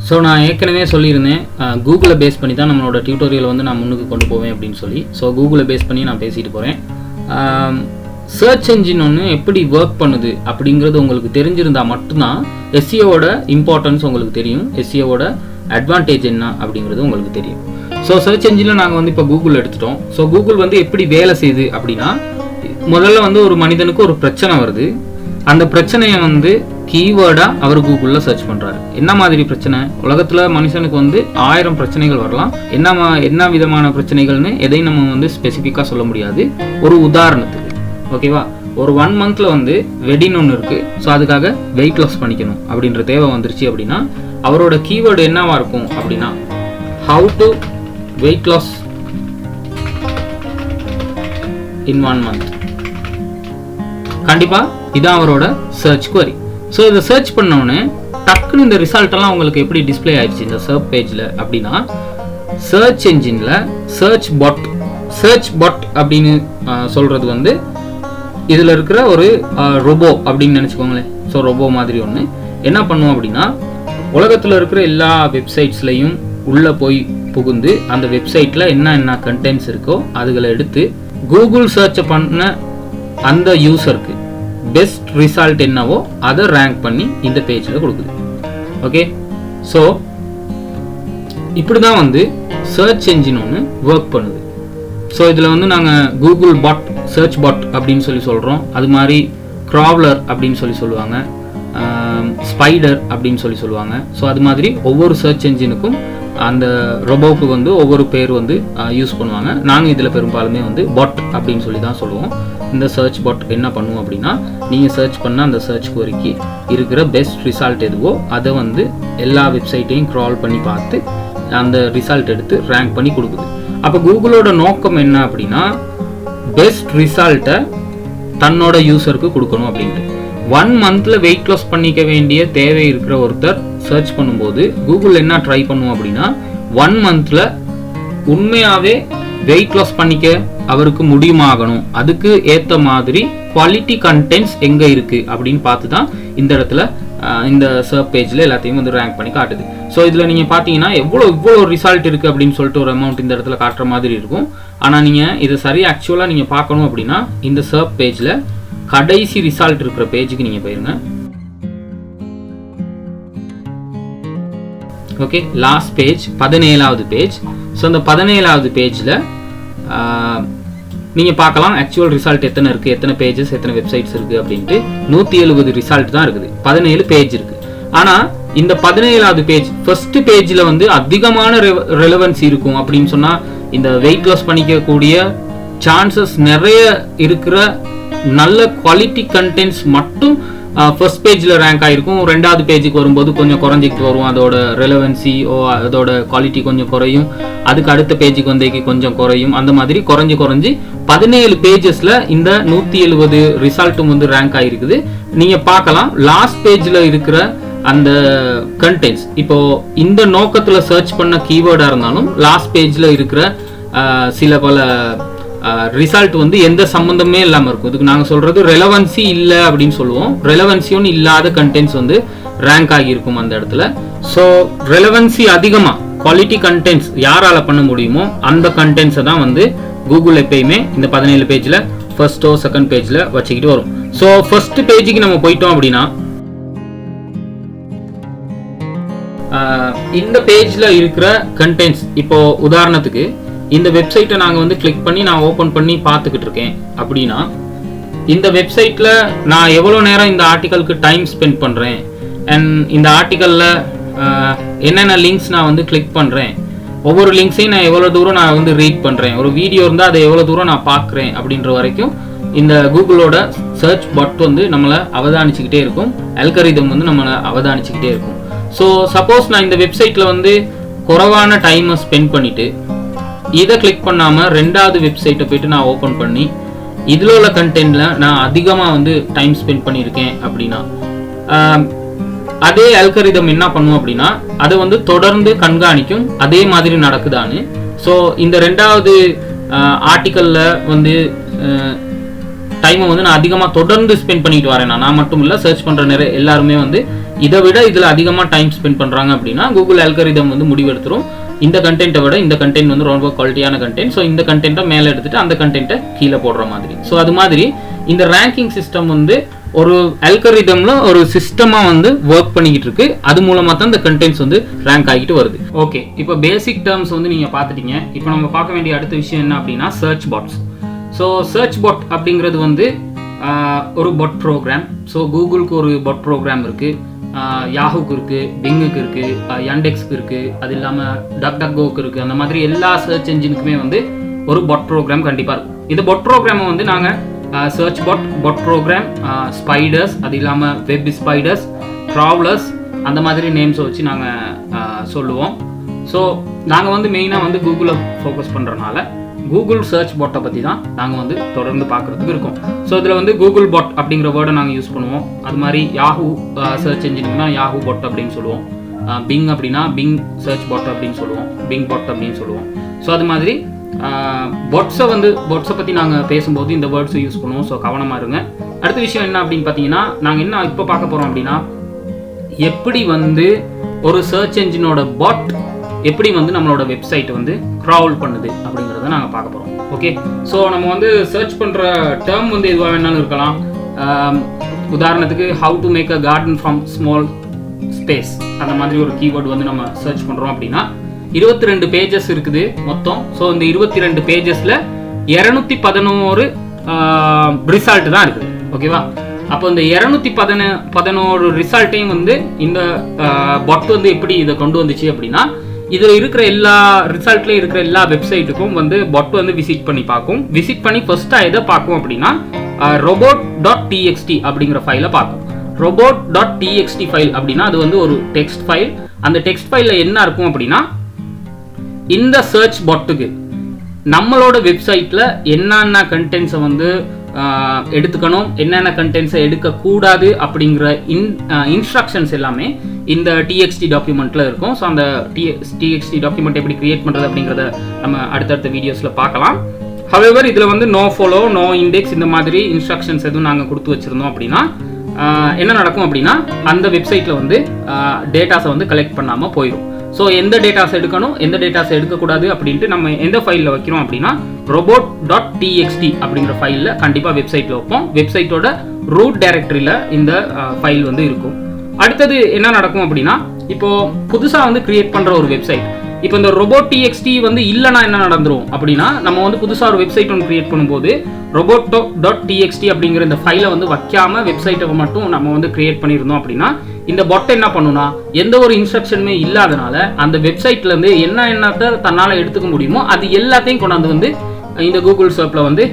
So நான் ஏற்கனவே சொல்லியிருந்தேன் கூகுளை பேஸ் பண்ணி தான் நம்மளோட டியூட்டோரியல் வந்து நான் முன்னுக்கு கொண்டு போவேன் அப்படின்னு சொல்லி. ஸோ கூகுளை பேஸ் பண்ணி நான் பேசிட்டு போகிறேன். சர்ச் என்ஜின் ஒன்று எப்படி ஒர்க் பண்ணுது அப்படிங்கிறது உங்களுக்கு தெரிஞ்சிருந்தால் மட்டும்தான் எஸ்இஓட இம்பார்ட்டன்ஸ் உங்களுக்கு தெரியும், எஸ்இஓட அட்வான்டேஜ் என்ன அப்படிங்கிறது உங்களுக்கு தெரியும். ஸோ சர்ச் என்ஜினில் நாங்கள் வந்து இப்போ கூகுள் எடுத்துட்டோம். ஸோ கூகுள் வந்து எப்படி வேலை செய்யுது அப்படின்னா, முதல்ல வந்து ஒரு மனிதனுக்கு ஒரு பிரச்சனை வருது. அந்த பிரச்சனையை வந்து கீவேர்டாக அவர் கூகுளில் சர்ச் பண்ணுறாரு. என்ன மாதிரி பிரச்சனை? உலகத்தில் மனுஷனுக்கு வந்து 1000 பிரச்சனைகள் வரலாம். என்ன விதமான பிரச்சனைகள்னு எதையும் நம்ம வந்து ஸ்பெசிஃபிக்காக சொல்ல முடியாது. ஒரு உதாரணத்துக்கு ஓகேவா, ஒரு 1 மந்த்தில் வந்து வெட்டின்னு ஒன்று இருக்குது. ஸோ அதுக்காக வெயிட் லாஸ் பண்ணிக்கணும் அப்படின்ற தேவை வந்துருச்சு அப்படின்னா அவரோட கீவேர்டு என்னவா இருக்கும் அப்படின்னா, how to weight loss in 1 month. கண்டிப்பாக இதான் அவரோட சர்ச் குவரி. ஸோ இதை சர்ச் பண்ணோன்னே டக்குன்னு இந்த ரிசல்ட் எல்லாம் உங்களுக்கு எப்படி டிஸ்பிளே ஆயிடுச்சு இந்த சர்ச் பேஜில் அப்படின்னா, சர்ச் என்ஜினில் சர்ச் பாட் அப்படின்னு சொல்கிறது வந்து இதில் இருக்கிற ஒரு ரோபோ அப்படின்னு நினச்சிக்கோங்களேன். ஸோ ரோபோ மாதிரி ஒன்று என்ன பண்ணுவோம் அப்படின்னா, உலகத்தில் இருக்கிற எல்லா வெப்சைட்ஸ்லையும் உள்ளே போய் புகுந்து அந்த வெப்சைட்டில் என்ன கண்டென்ட்ஸ் இருக்கோ அதுகளை எடுத்து கூகுள் சர்ச் பண்ண அந்த யூசருக்கு பெஸ்ட் ரிசல்ட் என்னவோ அதை ரேங்க் பண்ணி இந்த பேஜில் கொடுக்குது. ஓகே, ஸோ இப்படி தான் வந்து சர்ச் என்ஜின் ஒன்று ஒர்க் பண்ணுது. ஸோ இதில் வந்து நாங்கள் கூகுள் பாட், சர்ச் பாட் அப்படின்னு சொல்லி சொல்கிறோம். அது மாதிரி க்ராவ்லர் அப்படின்னு சொல்லி சொல்லுவாங்க, ஸ்பைடர் அப்படின்னு சொல்லி சொல்லுவாங்க. ஸோ அது மாதிரி ஒவ்வொரு சர்ச் என்ஜினுக்கும் அந்த ரோபோவுக்கு வந்து ஒவ்வொரு பேர் வந்து யூஸ் பண்ணுவாங்க. நாங்கள் இதில் பெரும்பாலுமே வந்து பாட் அப்படின்னு சொல்லி தான் சொல்லுவோம். இந்த சர்ச் பாட் என்ன பண்ணுவோம் அப்படின்னா, நீங்கள் சர்ச் பண்ண அந்த சர்ச் குவரிக்கு இருக்கிற பெஸ்ட் ரிசல்ட் எதுவோ அதை வந்து எல்லா வெப்சைட்டையும் க்ரால் பண்ணி பார்த்து அந்த ரிசல்ட் எடுத்து ரேங்க் பண்ணி கொடுக்குது. அப்போ கூகுளோட நோக்கம் என்ன அப்படின்னா, பெஸ்ட் ரிசல்ட்டை தன்னோட யூசருக்கு கொடுக்கணும் அப்படின்ட்டு. 1 மந்த்தில் வெயிட் லாஸ் பண்ணிக்க வேண்டிய தேவை இருக்கிற ஒருத்தர் சர்ச் பண்ணும்போது கூகுள் என்ன ட்ரை பண்ணுவோம் அப்படின்னா, 1 மந்த்தில் உண்மையாகவே வெயிட் லாஸ் பண்ணிக்க அவருக்கு முடியுமாகணும், அதுக்கு ஏற்ற மாதிரி குவாலிட்டி கண்டென்ட்ஸ் எங்கே இருக்குது அப்படின்னு பார்த்து தான் இந்த இடத்துல இந்த சர்ச் பேஜில் எல்லாத்தையும் வந்து ரேங்க் பண்ணி காட்டுது. ஸோ இதில் நீங்கள் பார்த்தீங்கன்னா இவ்வளோ ரிசல்ட் இருக்குது அப்படின்னு சொல்லிட்டு ஒரு அமௌண்ட் இந்த இடத்துல காட்டுற மாதிரி இருக்கும். ஆனால் நீங்கள் இதை சரியாக ஆக்சுவலாக நீங்கள் பார்க்கணும் அப்படின்னா இந்த சர்ச் பேஜில் கடைசி ரிசல்ட் இருக்கிற பேஜுக்கு நீங்கள் போயிருங்க. ஓகே, லாஸ்ட் பேஜ் 17வது பேஜ். ஸோ அந்த 17வது பேஜில் நீங்கள் பார்க்கலாம் ஆக்சுவல் ரிசல்ட் எத்தனை இருக்குது, எத்தனை பேஜஸ், எத்தனை வெப்சைட்ஸ் இருக்குது அப்படின்ட்டு. 170 ரிசல்ட் தான் இருக்குது, 17 பேஜ் இருக்குது. ஆனால் இந்த 17வது பேஜ் ஃபர்ஸ்ட் பேஜில் வந்து அதிகமான ரெலவன்ஸ் இருக்கும் அப்படின்னு சொன்னால், இந்த வெயிட் லாஸ் பண்ணிக்கக்கூடிய சான்சஸ் நிறைய இருக்கிற நல்ல குவாலிட்டி கண்டென்ட்ஸ் மட்டும் ஃபர்ஸ்ட் பேஜில் ரேங்க் ஆகிருக்கும். 2வது பேஜுக்கு வரும்போது கொஞ்சம் குறைஞ்சிக்கிட்டு வரும், அதோட ரெலவன்சி அதோட குவாலிட்டி கொஞ்சம் குறையும். அதுக்கு அடுத்த பேஜுக்கு வந்தேக்கு கொஞ்சம் குறையும். அந்த மாதிரி குறைஞ்சி 17 பேஜஸில் இந்த 170 ரிசல்ட்டும் வந்து ரேங்க் ஆகிருக்குது. நீங்கள் பார்க்கலாம் லாஸ்ட் பேஜில் இருக்கிற அந்த கண்டென்ட்ஸ். இப்போ இந்த நோக்கத்தில் சர்ச் பண்ண கீவேர்டாக இருந்தாலும் லாஸ்ட் பேஜில் இருக்கிற சில பல ரிசல்ட் வந்து எந்த சம்மந்தமே இல்லாமல் இருக்கும். இதுக்கு நாங்கள் சொல்கிறது ரெலவன்சி இல்லை அப்படின்னு சொல்லுவோம். ரெலவன்சியும் இல்லாத கண்டென்ட்ஸ் வந்து ரேங்க் ஆகியிருக்கும் அந்த இடத்துல. ஸோ ரெலவன்சி அதிகமாக குவாலிட்டி கண்டென்ட்ஸ் யாரால் பண்ண முடியுமோ அந்த கண்டென்ட்ஸை தான் வந்து கூகுள் எப்பயுமே இந்த 17 பேஜில் ஃபர்ஸ்ட்டோ செகண்ட் பேஜில் வச்சுக்கிட்டு வரும். ஸோ ஃபர்ஸ்ட் பேஜுக்கு நம்ம போயிட்டோம் அப்படின்னா, இந்த பேஜில் இருக்கிற கண்டென்ட்ஸ், இப்போ உதாரணத்துக்கு இந்த வெப்சைட்டை நாங்கள் வந்து கிளிக் பண்ணி நான் ஓப்பன் பண்ணி பார்த்துக்கிட்டு இருக்கேன் அப்படின்னா, இந்த வெப்சைட்டில் நான் எவ்வளோ நேரம் இந்த ஆர்டிக்கலுக்கு டைம் ஸ்பெண்ட் பண்ணுறேன், அண்ட் இந்த ஆர்டிக்கலில் என்னென்ன லிங்க்ஸ் நான் வந்து கிளிக் பண்ணுறேன், ஒவ்வொரு லிங்க்ஸையும் நான் எவ்வளோ தூரம் நான் வந்து ரீட் பண்ணுறேன், ஒரு வீடியோ இருந்தால் அதை எவ்வளோ தூரம் நான் பார்க்குறேன் அப்படின்ற வரைக்கும் இந்த கூகுளோட சர்ச் பாட் வந்து நம்மளை அவதானிச்சுக்கிட்டே இருக்கும். அல்காரிதம் வந்து நம்மளை அவதானிச்சுக்கிட்டே இருக்கும். ஸோ சப்போஸ் நான் இந்த வெப்சைட்டில் வந்து குறைவான டைமை ஸ்பெண்ட் பண்ணிவிட்டு இதை கிளிக் பண்ணாமல் 2வது வெப்சைட்டை போய்ட்டு நான் ஓப்பன் பண்ணி இதில் உள்ள கண்டென்ட்டில் நான் அதிகமாக வந்து டைம் ஸ்பெண்ட் பண்ணியிருக்கேன் அப்படின்னா, அதே அல்காரிதம் என்ன பண்ணும் அப்படின்னா அதை வந்து தொடர்ந்து கண்காணிக்கும் அதே மாதிரி நடக்குதான்னு. ஸோ இந்த 2வது ஆர்டிக்கலில் வந்து டைமை வந்து நான் அதிகமாக தொடர்ந்து ஸ்பெண்ட் பண்ணிட்டு வரேன். நான் மட்டும் இல்லை, சர்ச் பண்ணுற நிறைய எல்லாருமே வந்து இதை விட இதில் அதிகமாக டைம் ஸ்பெண்ட் பண்ணுறாங்க அப்படின்னா கூகுள் அல்காரிதம் வந்து முடிவெடுத்துரும் இந்த கண்டென்ட்டை விட இந்த கண்டென்ட் வந்து ரொம்ப குவாலிட்டியான கண்டென்ட். ஸோ இந்த கண்டென்ட்டை மேலே எடுத்துட்டு அந்த கண்டென்ட்டை கீழே போடுற மாதிரி. ஸோ அது மாதிரி இந்த ரேங்கிங் சிஸ்டம் வந்து ஒரு அல்காரிதம்ல ஒரு சிஸ்டமா வந்து ஒர்க் பண்ணிக்கிட்டு இருக்கு. அது மூலமா தான் இந்த கண்டென்ட்ஸ் வந்து ரேங்க் ஆகிட்டு வருது. ஓகே, இப்போ பேசிக் டேர்ம்ஸ் வந்து நீங்க பார்த்துட்டீங்க. இப்போ நம்ம பார்க்க வேண்டிய அடுத்த விஷயம் என்ன அப்படின்னா சர்ச் பாட்ஸ். ஸோ சர்ச் பாட் அப்படிங்கிறது வந்து ஒரு பாட் ப்ரோக்ராம். ஸோ கூகுளுக்கு ஒரு பாட் ப்ரோக்ராம் இருக்கு, யாஹூக்கு இருக்கு, பிங்குக்கு இருக்கு, யாண்டெக்ஸ்க்கு இருக்கு, அது இல்லாமல் டக்டக்கோக்கு இருக்கு. அந்த மாதிரி எல்லா சர்ச் என்ஜினுக்குமே வந்து ஒரு பாட் ப்ரோக்ராம் கண்டிப்பாக இருக்கும். இந்த பாட் ப்ரோக்ராமை வந்து நாங்கள் சர்ச் பாட் ப்ரோக்ராம், ஸ்பைடர்ஸ், அது இல்லாமல் வெப் ஸ்பைடர்ஸ், ட்ராவலர்ஸ், அந்த மாதிரி நேம்ஸை வச்சு நாங்கள் சொல்லுவோம். ஸோ நாங்கள் வந்து மெயினாக வந்து கூகுளை ஃபோக்கஸ் பண்ணுறதுனால கூகுள் சர்ச் பாட்டை பற்றி தான் நாங்கள் வந்து தொடர்ந்து பார்க்குறதுக்கு இருக்கோம். ஸோ இதில் வந்து கூகுள் பாட் அப்படிங்கிற வேர்டை நாங்கள் யூஸ் பண்ணுவோம். அது மாதிரி யாஹூ சர்ச் என்ஜினுக்குனா யாஹூ பாட் அப்படின்னு சொல்லுவோம். பிங் அப்படின்னா பிங் சர்ச் பாட் அப்படின்னு சொல்லுவோம், பிங் பாட் அப்படின்னு சொல்லுவோம். ஸோ அது மாதிரி பாட்ஸை பற்றி நாங்கள் பேசும்போது இந்த வேர்ட்ஸை யூஸ் பண்ணுவோம். ஸோ கவனமாக இருங்க. அடுத்த விஷயம் என்ன அப்படின்னு பார்த்தீங்கன்னா நாங்கள் என்ன இப்போ பார்க்க போகிறோம் அப்படின்னா எப்படி வந்து ஒரு சர்ச் என்ஜினோட பாட் எப்படி வந்து நம்மளோட வெப்சைட் வந்து க்ராவல் பண்ணுது அப்படிங்கிறத நாங்கள் பார்க்க போகிறோம். ஓகே, ஸோ நம்ம வந்து சர்ச் பண்ணுற டேர்ம் வந்து எதுவாக வேணாலும் இருக்கலாம். உதாரணத்துக்கு how to make a garden from small space, அந்த மாதிரி ஒரு கீவேர்டு வந்து நம்ம சர்ச் பண்ணுறோம் அப்படின்னா 22 பேஜஸ் இருக்குது மொத்தம். ஸோ இந்த 22 பேஜஸில் 211 ரிசல்ட் தான் இருக்குது. ஓகேவா? அப்போ இந்த 211 ரிசல்ட்டையும் வந்து இந்த பாட் வந்து எப்படி இதை கொண்டு வந்துச்சு அப்படின்னா இதில் இருக்கிற எல்லா ரிசல்ட்லேயும் இருக்கிற எல்லா வெப்சைட்டுக்கும் வந்து பாட் வந்து விசிட் பண்ணி பார்க்கும். விசிட் பண்ணி ஃபர்ஸ்ட்டாக எதை பார்க்கும் அப்படின்னா robot.txt அப்படிங்கிற ஃபைலை பார்க்கும். robot.txt ஃபைல் அப்படின்னா அது வந்து ஒரு டெக்ஸ்ட் ஃபைல். அந்த டெக்ஸ்ட் ஃபைலில் என்ன இருக்கும் அப்படின்னா இந்த சர்ச் பாட்டுக்கு நம்மளோட வெப்சைட்டில் என்னென்ன கண்டென்ட்ஸை வந்து எடுத்துக்கணும், என்னென்ன கண்டென்ட்ஸை எடுக்கக்கூடாது அப்படிங்கிற இன்ஸ்ட்ரக்ஷன்ஸ் எல்லாமே இந்த டிஎக்ஸ்டி டாக்குமெண்ட்டில் இருக்கும். ஸோ அந்த டிஎக்ஸ்டி டாக்குமெண்ட் எப்படி கிரியேட் பண்ணுறது அப்படிங்கிறத நம்ம அடுத்தடுத்த வீடியோஸில் பார்க்கலாம். ஹவெவர் இதில் வந்து நோ ஃபாலோ, நோ இண்டெக்ஸ் இந்த மாதிரி இன்ஸ்ட்ரக்ஷன்ஸ் எதுவும் நாங்கள் கொடுத்து வச்சுருந்தோம் அப்படின்னா என்ன நடக்கும் அப்படின்னா அந்த வெப்சைட்டில் வந்து டேட்டாஸை வந்து கலெக்ட் பண்ணாமல் போயிடும். ஸோ எந்த டேட்டாஸ் எடுக்கணும், எந்த டேட்டாஸ் எடுக்கக்கூடாது அப்படின்ட்டு நம்ம எந்த ஃபைலில் வைக்கிறோம் அப்படின்னா robot.txt அப்படிங்கிற ஃபைலில் கண்டிப்பாக வெப்சைட்டில் வைப்போம். வெப்சைட்டோட ரூட் டைரக்டரியில் இந்த ஃபைல் வந்து இருக்கும். அடுத்தது என்ன நடக்கும் அப்படின்னா இப்போ புதுசாக வந்து கிரியேட் பண்ணுற ஒரு வெப்சைட், இப்போ இந்த robot.txt வந்து இல்லைனா என்ன நடந்துரும் அப்படின்னா நம்ம வந்து புதுசாக ஒரு வெப்சைட் ஒன்று கிரியேட் பண்ணும்போது robot.txt அப்படிங்கிற இந்த ஃபைலை வந்து வைக்காம வெப்சைட்டை மட்டும் நம்ம வந்து கிரியேட் பண்ணியிருந்தோம் அப்படின்னா இந்த பாட் என்ன பண்ணுனா எந்த ஒரு இன்ஸ்ட்ரக்ஷனுமே இல்லாதனால அந்த வெப்சைட்லேருந்து என்னத்தை தன்னால் எடுத்துக்க முடியுமோ அது எல்லாத்தையும் கொண்டாந்து வந்து இந்த கூகுள் சர்ச்சில் வந்து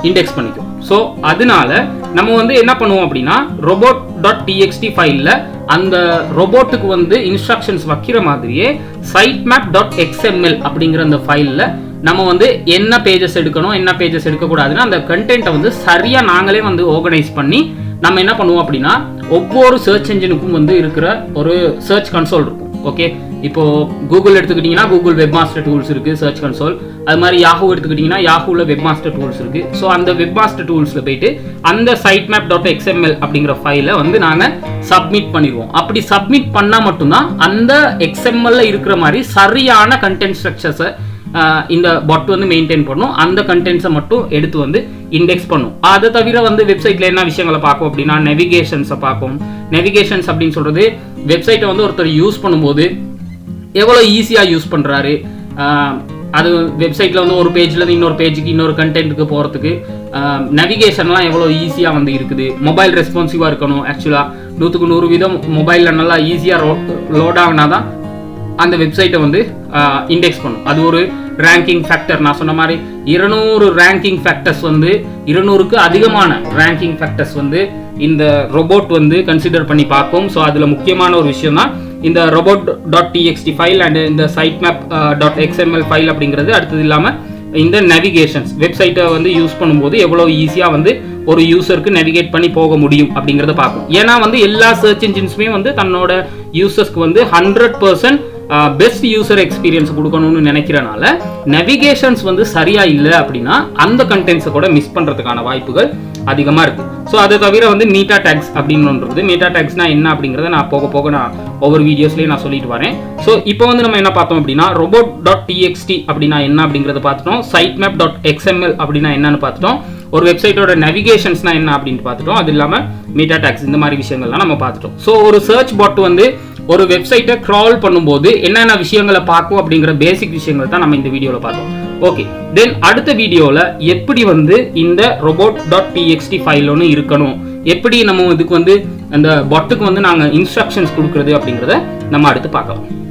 இண்டெக்ஸ் பண்ணிக்கும். ஸோ அதனால நம்ம வந்து என்ன பண்ணுவோம் அப்படின்னா robot.txt ஃபைலில் அந்த ரொபோட்டுக்கு வந்து இன்ஸ்ட்ரக்ஷன்ஸ் வைக்கிற மாதிரியே sitemap.xml அப்படிங்கிற அந்த ஃபைலில் நம்ம வந்து என்ன பேஜஸ் எடுக்கணும், என்ன பேஜஸ் எடுக்கக்கூடாதுன்னா அந்த கண்டென்ட்டை வந்து சரியாக நாங்களே வந்து ஆர்கனைஸ் பண்ணி நம்ம என்ன பண்ணுவோம் அப்படின்னா ஒவ்வொரு சர்ச் என்ஜினுக்கும் வந்து இருக்கிற ஒரு சர்ச் கன்சோல் இருக்கும். ஓகே, இப்போ கூகுள் எடுத்துக்கிட்டிங்கன்னா கூகுள் வெப்மாஸ்டர் டூல்ஸ் இருக்குது சர்ச் கன்சோல். அது மாதிரி யாஹூ எடுத்துக்கிட்டிங்கன்னா யாஹூவில் வெப்மாஸ்டர் டூல்ஸ் இருக்குது. ஸோ அந்த வெப்மாஸ்டர் டூல்ஸில் போயிட்டு அந்த sitemap.xml அப்படிங்கிற ஃபைலை வந்து நாங்கள் சப்மிட் பண்ணிடுவோம். அப்படி சப்மிட் பண்ணால் மட்டும்தான் அந்த XML இருக்கிற மாதிரி சரியான கண்டென்ட் ஸ்ட்ரக்சர்ஸை இந்த பாட் வந்து மெயின்டைன் பண்ணும். அந்த கண்டென்ட்ஸை மட்டும் எடுத்து வந்து இண்டெக்ஸ் பண்ணும். அதை தவிர வந்து வெப்சைட்டில் என்ன விஷயங்களை பார்க்கும் அப்படின்னா நெவிகேஷன்ஸை பார்க்கும். நெவிகேஷன்ஸ் அப்படின்னு சொல்கிறது வெப்சைட்டை வந்து ஒருத்தர் யூஸ் பண்ணும்போது எவ்வளோ ஈஸியாக யூஸ் பண்ணுறாரு, அது வெப்சைட்டில் வந்து ஒரு பேஜ்லேருந்து இன்னொரு பேஜுக்கு இன்னொரு கண்டென்ட்டுக்கு போகிறதுக்கு நெவிகேஷன்லாம் எவ்வளோ ஈஸியாக வந்து இருக்குது. மொபைல் ரெஸ்பான்சிவாக இருக்கணும். ஆக்சுவலாக 100% மொபைலில் நல்லா ஈஸியாக லோட் ஆகினா தான் அந்த வெப்சைட்டை வந்து இண்டெக்ஸ் பண்ணும். அது ஒரு ரேங்கிங் ஃபேக்டர். நான் சொன்ன மாதிரி 200 ரேங்கிங் ஃபேக்டர்ஸ் வந்து 200க்கு அதிகமான ரேங்கிங் ஃபேக்டர்ஸ் வந்து இந்த robot வந்து கன்சிடர் பண்ணி பார்க்கும். ஸோ அதில் முக்கியமான ஒரு விஷயம் தான் இந்த robot.txt ஃபைல் அண்ட் இந்த sitemap.xml ஃபைல் அப்படிங்கிறது. அடுத்தது இல்லாமல் இந்த நெவிகேஷன்ஸ் வெப்சைட்டை வந்து யூஸ் பண்ணும்போது எவ்வளோ ஈஸியாக வந்து ஒரு யூசருக்கு நெவிகேட் பண்ணி போக முடியும் அப்படிங்கிறத பார்க்கும். ஏன்னா வந்து எல்லா சர்ச் என்ஜின்ஸுமே வந்து தன்னோட யூசர்ஸ்க்கு வந்து 100% பெஸ்ட் யூசர் எக்ஸ்பீரியன்ஸ் கொடுக்கணும்னு நினைக்கிறனால நெவிகேஷன்ஸ் வந்து சரியா இல்லை அப்படின்னா அந்த கண்டென்ட்ஸை கூட மிஸ் பண்றதுக்கான வாய்ப்புகள் அதிகமா இருக்கு. ஸோ அதை தவிர வந்து மீட்டா டேக்ஸ் அப்படின்னு மீட்டா டேக்ஸ்னா என்ன அப்படிங்கிறத நான் போக போக நான் ஒவ்வொரு வீடியோஸ்லயும் நான் சொல்லிட்டு வரேன். ஸோ இப்போ வந்து நம்ம என்ன பார்த்தோம் அப்படின்னா robot.txt அப்படின்னா என்ன அப்படிங்கறத பார்த்துட்டோம், sitemap.xml அப்படின்னா என்னன்னு பார்த்துட்டோம், ஒரு வெப்சைட்டோட நெவிகேஷன்ஸ்னா என்ன அப்படின்னு பார்த்துட்டோம், அது இல்லாம மீட்டா டேக்ஸ் இந்த மாதிரி விஷயங்கள்லாம் நம்ம பார்த்துட்டோம். ஸோ ஒரு சர்ச் பாட் வந்து ஒரு வெப்சைட்டை கிரால் பண்ணும்போது என்னென்ன விஷயங்களை பார்க்கும் அப்படிங்கிற பேசிக் விஷயங்கள் தான் நம்ம இந்த வீடியோல பார்த்தோம். ஓகே, தென் அடுத்த வீடியோல எப்படி வந்து இந்த robot.txt ஃபைல் ஒன்று இருக்கணும், எப்படி நம்ம இதுக்கு வந்து அந்த பாட்டுக்கு வந்து நாங்கள் இன்ஸ்ட்ரக்ஷன்ஸ் கொடுக்கறது அப்படிங்கிறத நம்ம அடுத்து பார்க்கலாம்.